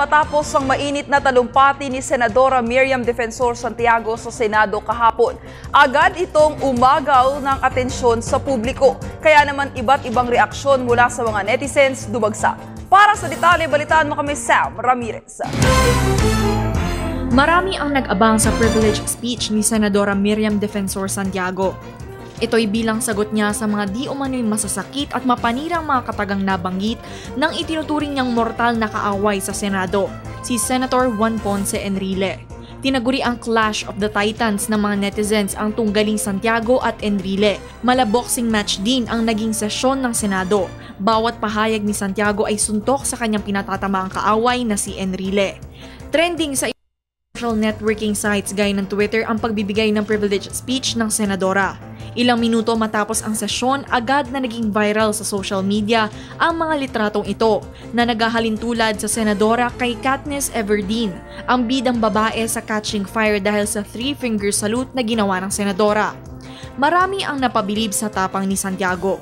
matapos ang mainit na talumpati ni Senadora Miriam Defensor Santiago sa Senado kahapon. Agad itong umagaw ng atensyon sa publiko. Kaya naman iba't ibang reaksyon mula sa mga netizens dumagsa. Para sa detalye, balitaan mo kami Sam Ramirez. Marami ang nag-abang sa privileged speech ni Senadora Miriam Defensor Santiago. Ito'y bilang sagot niya sa mga di umano'y masasakit at mapanirang mga katagang nabanggit ng itinuturing niyang mortal na kaaway sa Senado, si Senator Juan Ponce Enrile. Tinaguri ang clash of the titans ng mga netizens ang tunggaling Santiago at Enrile. Malaboxing match din ang naging sesyon ng Senado. Bawat pahayag ni Santiago ay suntok sa kanyang pinatatamaang kaaway na si Enrile. Trending sa social networking sites gaya ng Twitter ang pagbibigay ng privileged speech ng Senadora. Ilang minuto matapos ang sesyon, agad na naging viral sa social media ang mga litratong ito na naghahalin tulad sa Senadora kay Katniss Everdeen, ang bidang babae sa Catching Fire dahil sa three-finger salute na ginawa ng Senadora. Marami ang napabilib sa tapang ni Santiago.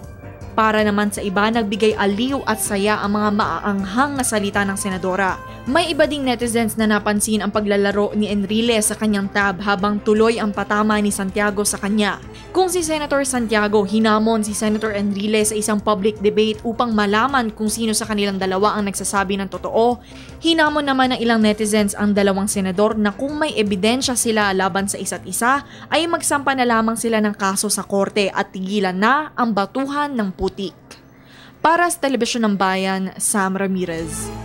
Para naman sa iba, nagbigay aliw at saya ang mga maaanghang na salita ng Senadora. May iba ding netizens na napansin ang paglalaro ni Enrile sa kanyang tab habang tuloy ang patama ni Santiago sa kanya. Kung si Senator Santiago, hinamon si Senator Enrile sa isang public debate upang malaman kung sino sa kanilang dalawa ang nagsasabi ng totoo, hinamon naman ng ilang netizens ang dalawang senador na kung may ebidensya sila laban sa isa't isa, ay magsampa na lamang sila ng kaso sa korte at tigilan na ang batuhan ng putik. Para sa Telebisyon ng Bayan, Sam Ramirez.